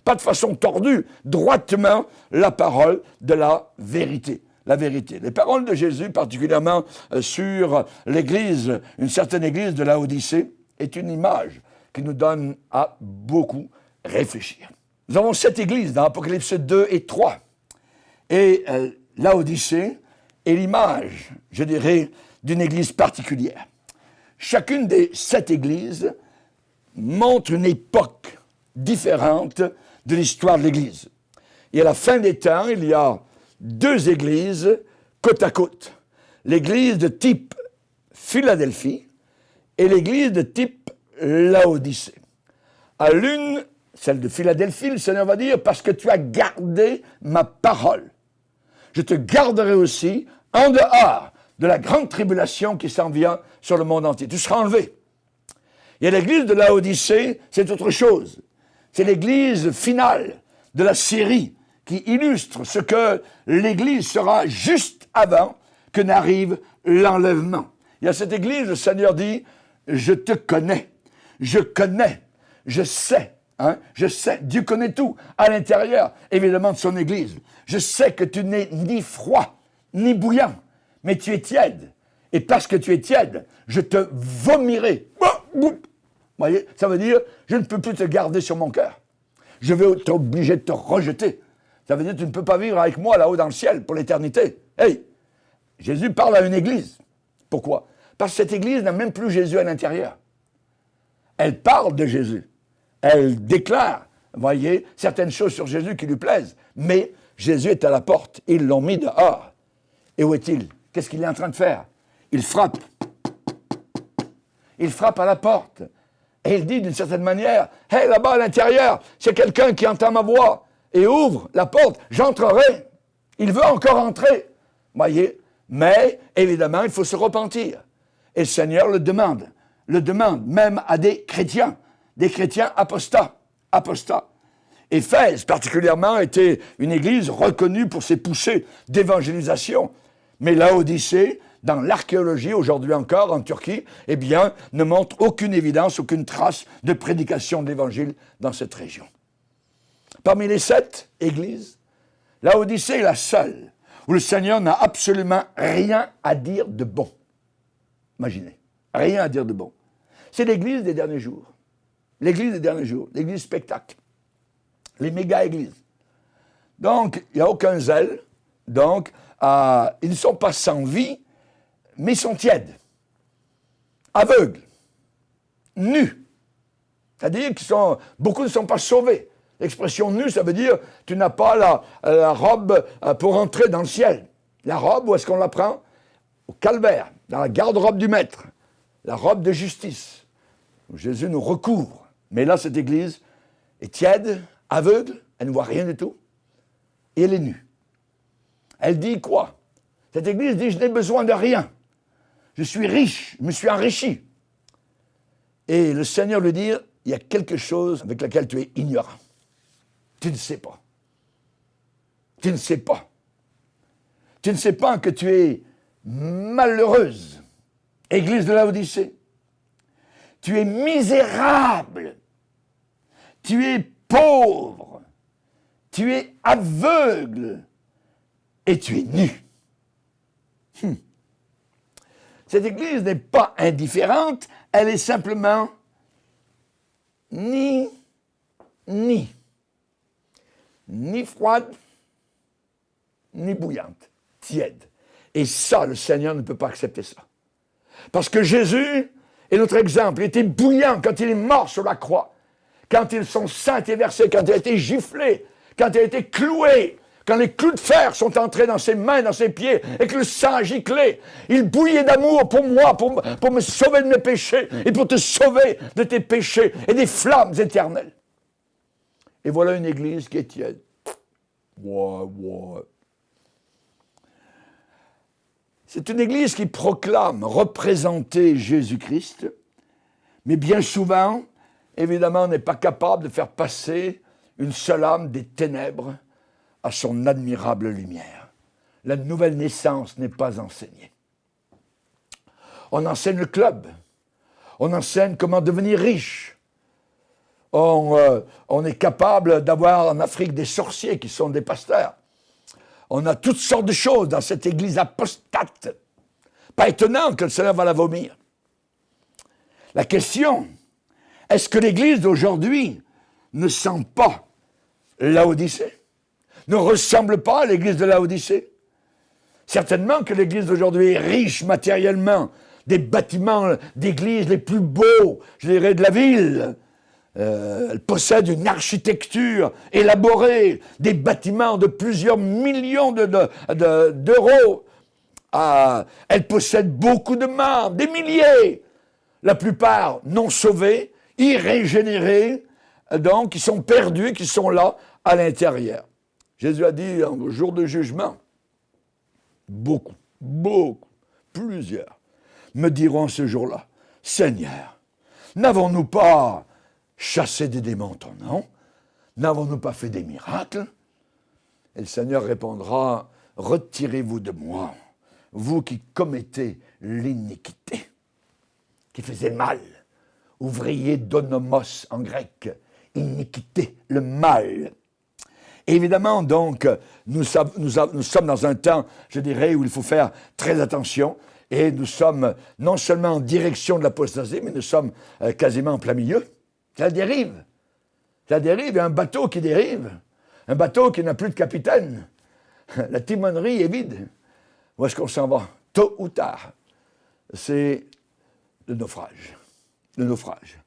pas de façon tordue, droitement la parole de la vérité. La vérité. Les paroles de Jésus, particulièrement sur l'église, une certaine église de Laodicée, est une image qui nous donne à beaucoup réfléchir. Nous avons 7 églises dans Apocalypse 2 et 3. Et Laodicée est l'image, je dirais, d'une église particulière. Chacune des 7 églises montre une époque différente de l'histoire de l'église. Et à la fin des temps, il y a 2 églises côte à côte. L'église de type Philadelphie et l'église de type Laodicée. À l'une, celle de Philadelphie, le Seigneur va dire, parce que tu as gardé ma parole. Je te garderai aussi en dehors de la grande tribulation qui s'en vient sur le monde entier. Tu seras enlevé. Et l'église de Laodicée, c'est autre chose. C'est l'église finale de la série qui illustre ce que l'église sera juste avant, que n'arrive l'enlèvement. Et à cette église, le Seigneur dit, je te connais, je connais, je sais, je sais, Dieu connaît tout à l'intérieur, évidemment, de son église. Je sais que tu n'es ni froid, ni bouillant, mais tu es tiède. Et parce que tu es tiède, je te vomirai. Vous voyez, ça veut dire, je ne peux plus te garder sur mon cœur. Je vais t'obliger de te rejeter. Ça veut dire que tu ne peux pas vivre avec moi là-haut dans le ciel pour l'éternité. Hey, Jésus parle à une église. Pourquoi? Parce que cette église n'a même plus Jésus à l'intérieur. Elle parle de Jésus. Elle déclare, voyez, certaines choses sur Jésus qui lui plaisent. Mais Jésus est à la porte. Ils l'ont mis dehors. Et où est-il? Qu'est-ce qu'il est en train de faire? Il frappe. Il frappe à la porte. Et il dit d'une certaine manière, « Hey, là-bas à l'intérieur, c'est quelqu'un qui entend ma voix et ouvre la porte, j'entrerai. » Il veut encore entrer, voyez. Mais, évidemment, il faut se repentir. Et le Seigneur le demande même à des chrétiens apostats. Éphèse, particulièrement, était une église reconnue pour ses poussées d'évangélisation. Mais Laodicée, dans l'archéologie, aujourd'hui encore, en Turquie, eh bien, ne montre aucune évidence, aucune trace de prédication de l'Évangile dans cette région. Parmi les 7 églises, Laodicée est la seule où le Seigneur n'a absolument rien à dire de bon. Imaginez, rien à dire de bon. C'est l'église des derniers jours. L'église des derniers jours, l'église spectacle. Les méga-églises. Donc, il n'y a aucun zèle. Donc, ils ne sont pas sans vie, mais ils sont tièdes, aveugles, nus. C'est-à-dire que beaucoup ne sont pas sauvés. L'expression nu, ça veut dire tu n'as pas la robe pour entrer dans le ciel. La robe, où est-ce qu'on la prend? Au calvaire, dans la garde-robe du maître. La robe de justice, où Jésus nous recouvre. Mais là, cette église est tiède, aveugle, elle ne voit rien du tout, et elle est nue. Elle dit quoi? Cette église dit, je n'ai besoin de rien. Je suis riche, je me suis enrichi. Et le Seigneur lui dit, il y a quelque chose avec lequel tu es ignorant. Tu ne sais pas. Tu ne sais pas. Tu ne sais pas que tu es malheureuse. Église de Laodicée. Tu es misérable. Tu es pauvre. Tu es aveugle. Et tu es nu. Cette église n'est pas indifférente, elle est simplement ni froide, ni bouillante, tiède. Et ça, le Seigneur ne peut pas accepter ça. Parce que Jésus est notre exemple. Il était bouillant quand il est mort sur la croix, quand son sang a été versé, quand il a été giflé, quand il a été cloué, quand les clous de fer sont entrés dans ses mains, dans ses pieds, et que le sang a giclé. Il bouillait d'amour pour moi, pour me sauver de mes péchés, et pour te sauver de tes péchés, et des flammes éternelles. Et voilà une église qui est tiède. C'est une église qui proclame représenter Jésus-Christ, mais bien souvent, évidemment, n'est pas capable de faire passer une seule âme des ténèbres à son admirable lumière. La nouvelle naissance n'est pas enseignée. On enseigne le club. On enseigne comment devenir riche. On est capable d'avoir en Afrique des sorciers qui sont des pasteurs. On a toutes sortes de choses dans cette église apostate. Pas étonnant que le Seigneur va la vomir. La question, est-ce que l'église d'aujourd'hui ne sent pas Laodicée? Ne ressemble pas à l'église de Laodicée? Certainement que l'église d'aujourd'hui est riche matériellement, des bâtiments d'église les plus beaux, je dirais, de la ville. Elle possède une architecture élaborée, des bâtiments de plusieurs millions d'euros. Elle possède beaucoup de membres, des milliers. La plupart non sauvés, irrégénérés, donc qui sont perdus, qui sont là à l'intérieur. Jésus a dit au jour de jugement, beaucoup, plusieurs me diront ce jour-là, Seigneur, n'avons-nous pas chassé des démons en ton nom? N'avons-nous pas fait des miracles? Et le Seigneur répondra, retirez-vous de moi, vous qui commettez l'iniquité, qui faisait mal. Ouvrier d'onomos en grec, iniquité, le mal. Évidemment, donc, nous sommes dans un temps, je dirais, où il faut faire très attention, et nous sommes non seulement en direction de l'apostasie, mais nous sommes quasiment en plein milieu. Ça dérive. Ça dérive, il y a un bateau qui dérive, un bateau qui n'a plus de capitaine. La timonerie est vide. Où est-ce qu'on s'en va? Tôt ou tard, c'est le naufrage. Le naufrage.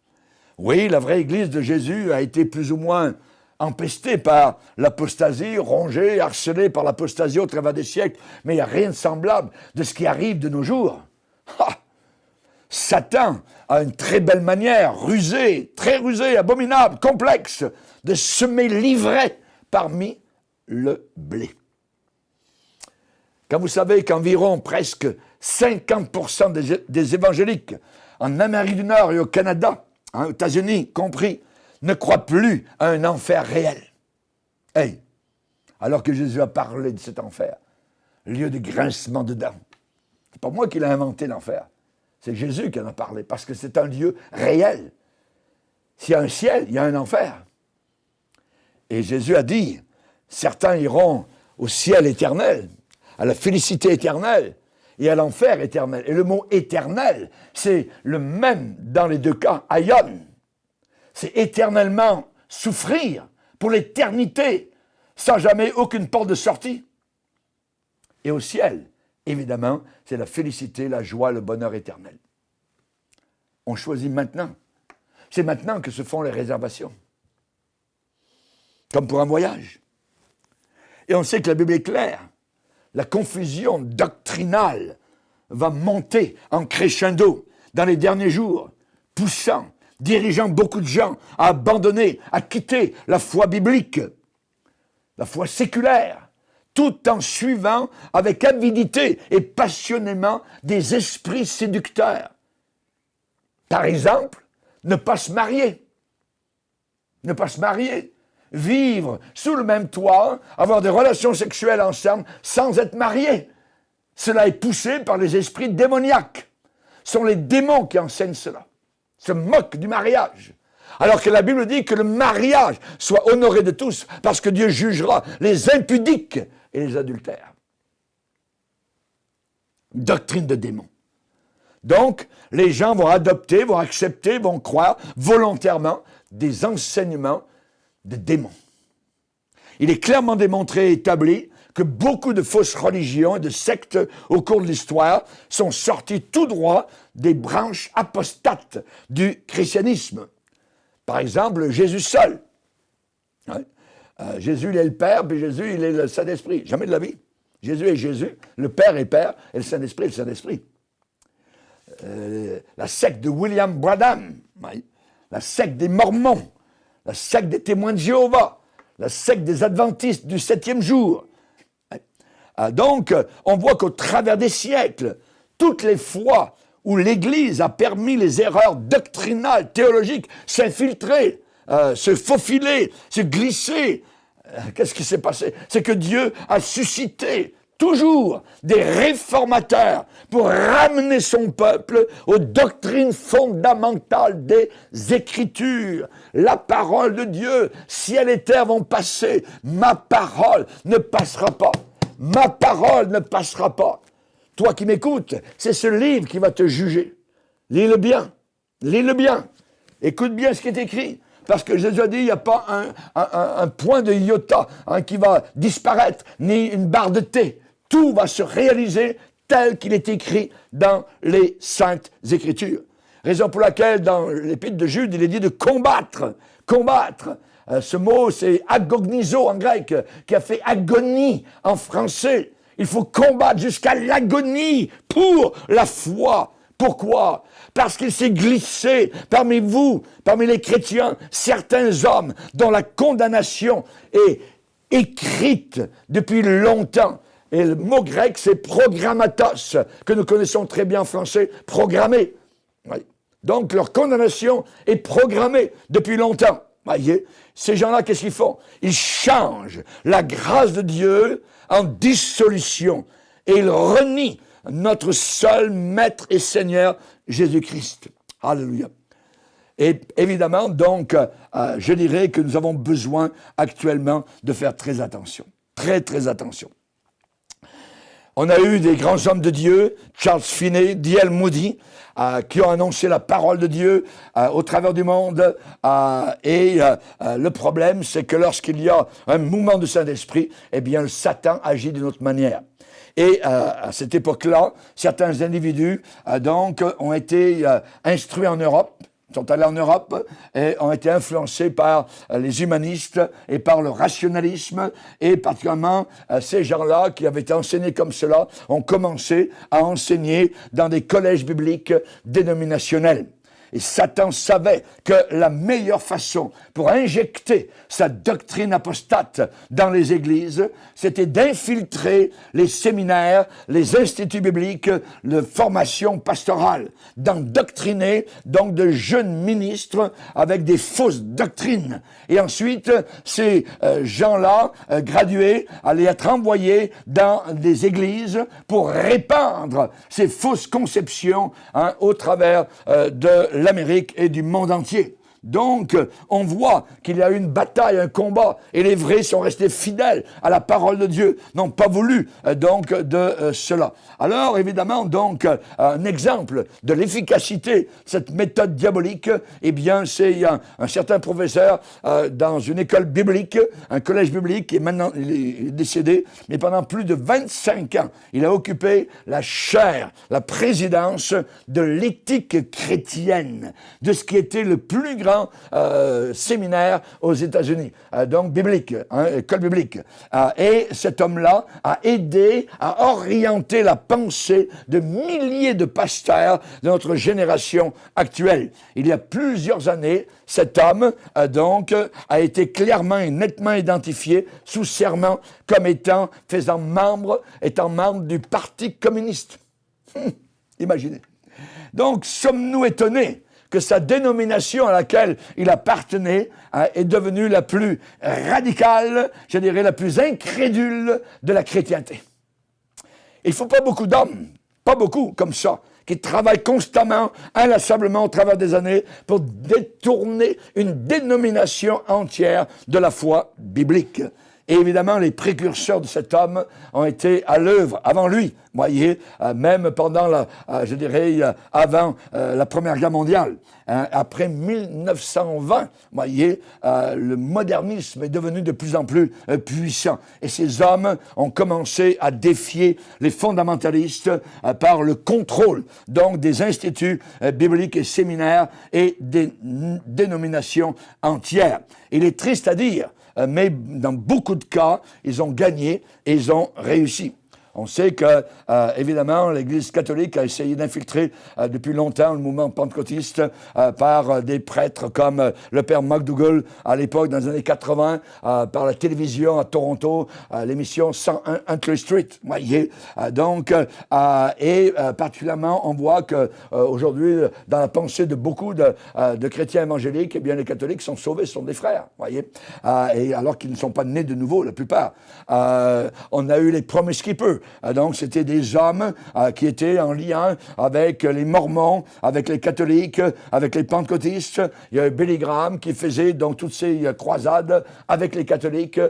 Oui, la vraie Église de Jésus a été plus ou moins empestée par l'apostasie, rongée, harcelée par l'apostasie au travers des siècles, mais il n'y a rien de semblable de ce qui arrive de nos jours. Ha! Satan a une très belle manière, rusée, très rusée, abominable, complexe, de semer l'ivraie parmi le blé. Quand vous savez qu'environ presque 50% des évangéliques en Amérique du Nord et au Canada, aux États-Unis compris, ne croient plus à un enfer réel. Hey, alors que Jésus a parlé de cet enfer, lieu de grincement de dents. C'est pas moi qui l'ai inventé, l'enfer. C'est Jésus qui en a parlé, parce que c'est un lieu réel. S'il y a un ciel, il y a un enfer. Et Jésus a dit, certains iront au ciel éternel, à la félicité éternelle, et à l'enfer éternel. Et le mot éternel, c'est le même dans les deux cas, aion. C'est éternellement souffrir pour l'éternité, sans jamais aucune porte de sortie. Et au ciel, évidemment, c'est la félicité, la joie, le bonheur éternel. On choisit maintenant. C'est maintenant que se font les réservations. Comme pour un voyage. Et on sait que la Bible est claire. La confusion doctrinale va monter en crescendo dans les derniers jours, poussant, dirigeant beaucoup de gens à abandonner, à quitter la foi biblique, la foi séculaire, tout en suivant avec avidité et passionnément des esprits séducteurs. Par exemple, ne pas se marier. Ne pas se marier. Vivre sous le même toit, avoir des relations sexuelles ensemble sans être mariés. Cela est poussé par les esprits démoniaques. Ce sont les démons qui enseignent cela. Se moquent du mariage. Alors que la Bible dit que le mariage soit honoré de tous parce que Dieu jugera les impudiques et les adultères. Doctrine de démons. Donc, les gens vont adopter, vont accepter, vont croire volontairement des enseignements de démons. Il est clairement démontré et établi que beaucoup de fausses religions et de sectes au cours de l'histoire sont sorties tout droit des branches apostates du christianisme. Par exemple, Jésus seul. Jésus, il est le Père, puis Jésus, il est le Saint-Esprit. Jamais de la vie. Jésus est Jésus, le Père est Père, et le Saint-Esprit est le Saint-Esprit. La secte de William Branham, la secte des Mormons, la secte des témoins de Jéhovah, la secte des adventistes du 7e jour. Donc, on voit qu'au travers des siècles, toutes les fois où l'Église a permis les erreurs doctrinales, théologiques, s'infiltrer, se faufiler, se glisser, qu'est-ce qui s'est passé? C'est que Dieu a suscité toujours des réformateurs pour ramener son peuple aux doctrines fondamentales des Écritures. La parole de Dieu, ciel et terre vont passer, ma parole ne passera pas. Ma parole ne passera pas. Toi qui m'écoutes, c'est ce livre qui va te juger. Lis-le bien. Lis-le bien. Écoute bien ce qui est écrit. Parce que Jésus a dit, il n'y a pas un point de iota qui va disparaître, ni une barre de thé. Tout va se réaliser tel qu'il est écrit dans les Saintes Écritures. Raison pour laquelle, dans l'Épître de Jude, il est dit de combattre. Combattre. Ce mot, c'est agognizo en grec, qui a fait agonie en français. Il faut combattre jusqu'à l'agonie pour la foi. Pourquoi? Parce qu'il s'est glissé parmi vous, parmi les chrétiens, certains hommes dont la condamnation est écrite depuis longtemps. Et le mot grec, c'est programmatos, que nous connaissons très bien en français, programmé. Oui. Donc, leur condamnation est programmée depuis longtemps. Voyez, ces gens-là, qu'est-ce qu'ils font? Ils changent la grâce de Dieu en dissolution. Et ils renient notre seul Maître et Seigneur, Jésus-Christ. Alléluia. Et évidemment, donc, je dirais que nous avons besoin actuellement de faire très attention. Très, très attention. On a eu des grands hommes de Dieu, Charles Finney, D.L. Moody, qui ont annoncé la parole de Dieu au travers du monde. Le problème, c'est que lorsqu'il y a un mouvement du Saint-Esprit, eh bien, le Satan agit d'une autre manière. Et à cette époque-là, certains individus ont été instruits en Europe, sont allés en Europe et ont été influencés par les humanistes et par le rationalisme, et particulièrement ces gens-là qui avaient été enseignés comme cela ont commencé à enseigner dans des collèges bibliques dénominationnels. Et Satan savait que la meilleure façon pour injecter sa doctrine apostate dans les églises, c'était d'infiltrer les séminaires, les instituts bibliques, de formation pastorale, d'endoctriner donc de jeunes ministres avec des fausses doctrines. Et ensuite, ces gens-là, gradués, allaient être envoyés dans des églises pour répandre ces fausses conceptions au travers de l'Amérique et du monde entier. Donc, on voit qu'il y a eu une bataille, un combat, et les vrais sont restés fidèles à la parole de Dieu, n'ont pas voulu de cela. Alors, évidemment, donc, un exemple de l'efficacité de cette méthode diabolique, eh bien, c'est un certain professeur dans une école biblique, un collège biblique, et maintenant il est décédé, mais pendant plus de 25 ans, il a occupé la chaire, la présidence de l'éthique chrétienne, de ce qui était le plus grand séminaire aux États-Unis, donc biblique, école biblique. Et cet homme-là a aidé à orienter la pensée de milliers de pasteurs de notre génération actuelle. Il y a plusieurs années, cet homme a été clairement et nettement identifié sous serment comme étant membre du Parti communiste. Imaginez. Donc, sommes-nous étonnés que sa dénomination à laquelle il appartenait est devenue la plus radicale, je dirais la plus incrédule de la chrétienté. Il ne faut pas beaucoup d'hommes, pas beaucoup comme ça, qui travaillent constamment, inlassablement au travers des années pour détourner une dénomination entière de la foi biblique. Et évidemment, les précurseurs de cet homme ont été à l'œuvre avant lui. Vous voyez, même pendant avant la Première Guerre mondiale. Après 1920, vous voyez, le modernisme est devenu de plus en plus puissant. Et ces hommes ont commencé à défier les fondamentalistes par le contrôle donc des instituts bibliques et séminaires et des dénominations entières. Il est triste à dire, mais dans beaucoup de cas, ils ont gagné et ils ont réussi. On sait que, évidemment, l'Église catholique a essayé d'infiltrer depuis longtemps le mouvement pentecôtiste par des prêtres comme le père McDougall à l'époque, dans les années 80, par la télévision à Toronto, l'émission 101 Huntley Street. Voyez, particulièrement, on voit que aujourd'hui, dans la pensée de beaucoup de chrétiens évangéliques, eh bien, les catholiques sont sauvés, sont des frères. Voyez, et alors qu'ils ne sont pas nés de nouveau, la plupart. On a eu les Promise Keepers. Donc, c'était des hommes qui étaient en lien avec les Mormons, avec les catholiques, avec les pentecôtistes. Il y a Billy Graham qui faisait donc toutes ces croisades avec les catholiques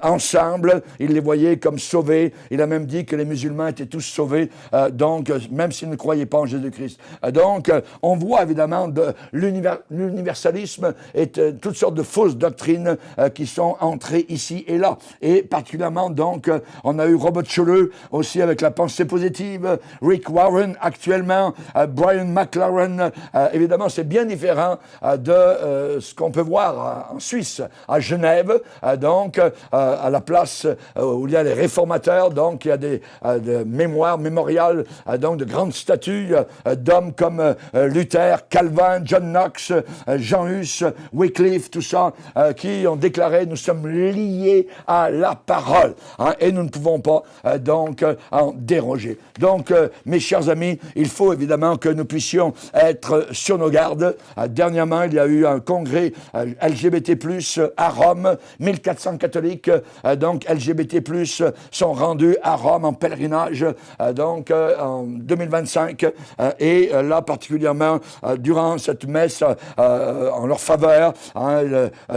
ensemble. Il les voyait comme sauvés. Il a même dit que les musulmans étaient tous sauvés, donc même s'ils ne croyaient pas en Jésus-Christ. Donc, on voit évidemment l'universalisme et toutes sortes de fausses doctrines qui sont entrées ici et là. Et particulièrement, donc, on a eu Robert Schuller aussi avec la pensée positive, Rick Warren actuellement, Brian McLaren. Évidemment, c'est bien différent de ce qu'on peut voir en Suisse, à Genève, à la place où il y a les réformateurs, donc il y a des mémorial, donc de grandes statues d'hommes comme Luther, Calvin, John Knox, Jean Hus, Wycliffe, tout ça, qui ont déclaré « Nous sommes liés à la parole et nous ne pouvons pas donc en déroger. Donc, mes chers amis, il faut évidemment que nous puissions être sur nos gardes. Dernièrement, il y a eu un congrès LGBT+, à Rome. 1400 catholiques, donc LGBT+, sont rendus à Rome en pèlerinage, donc en 2025. Et là, particulièrement, durant cette messe en leur faveur,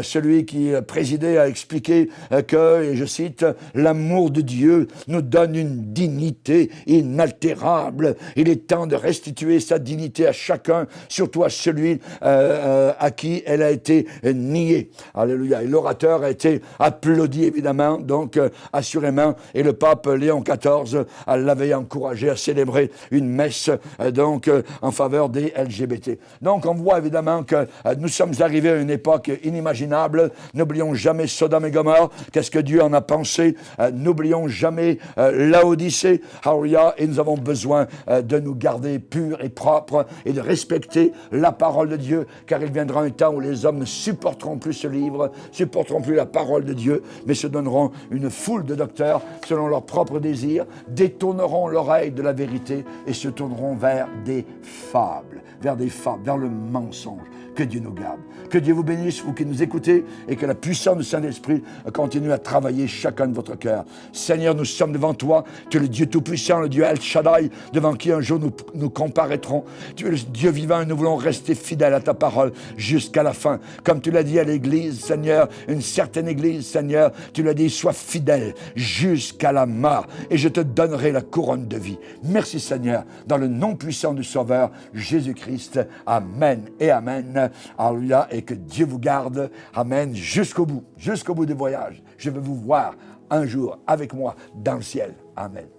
celui qui présidait a expliqué que, et je cite, « L'amour de Dieu nous donne une dignité inaltérable. Il est temps de restituer sa dignité à chacun, surtout à celui à qui elle a été niée. » Alléluia. Et l'orateur a été applaudi, évidemment, donc assurément. Et le pape Léon XIV l'avait encouragé à célébrer une messe donc en faveur des LGBT. Donc on voit évidemment que nous sommes arrivés à une époque inimaginable. N'oublions jamais Sodome et Gomorrhe. Qu'est-ce que Dieu en a pensé? N'oublions jamais Laodicée. Alléluia. Et nous avons besoin de nous garder purs et propres et de respecter la parole de Dieu, car il viendra un temps où les hommes ne supporteront plus ce livre, supporteront plus la parole de Dieu, mais se donneront une foule de docteurs selon leurs propres désirs, détourneront l'oreille de la vérité et se tourneront vers des fables, vers le mensonge. Que Dieu nous garde. Que Dieu vous bénisse, vous qui nous écoutez, et que la puissance du Saint-Esprit continue à travailler chacun de votre cœur. Seigneur, nous sommes devant toi. Tu es le Dieu Tout-Puissant, le Dieu El Shaddai, devant qui un jour nous comparaîtrons. Tu es le Dieu vivant et nous voulons rester fidèles à ta parole jusqu'à la fin. Comme tu l'as dit à l'Église, Seigneur, une certaine Église, Seigneur, tu l'as dit, sois fidèle jusqu'à la mort, et je te donnerai la couronne de vie. Merci, Seigneur, dans le nom puissant du Sauveur, Jésus-Christ. Amen et Amen. Alléluia, et que Dieu vous garde, amen, jusqu'au bout du voyage. Je veux vous voir un jour avec moi dans le ciel. Amen.